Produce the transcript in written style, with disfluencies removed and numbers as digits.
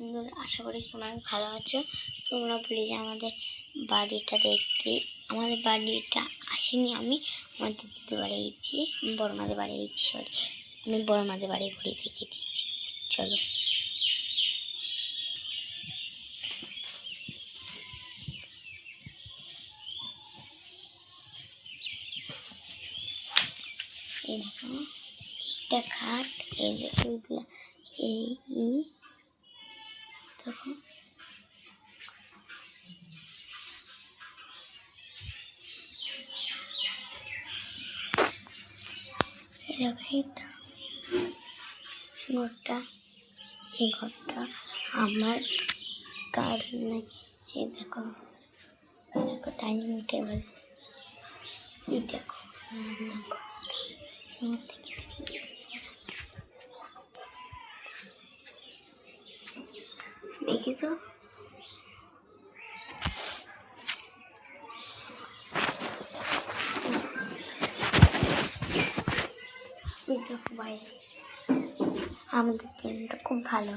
বন্ধুরা, আশা করি তোমরা ভালো আছো। তোমরা প্লিজ আমাদের বাড়িটা দেখতে, আমাদের বাড়িটা আসিনি, আমি আমার দিদিদের বাড়ি গেছি, বড় মাদের বাড়ি গেছি, সরি আমি বড় মাদের বাড়ি ঘুরে দেখে দিচ্ছি। চলো এই দেখো, একটা খাট, এই যে এইগুলো, এই দেখো এইটা ঘরটা, এই ঘরটা আমার কারণে, এই দেখো ডাইনিং টেবিল, এই দেখো দেখেছো, বাইরে আমাদের দিনটা খুব ভালো।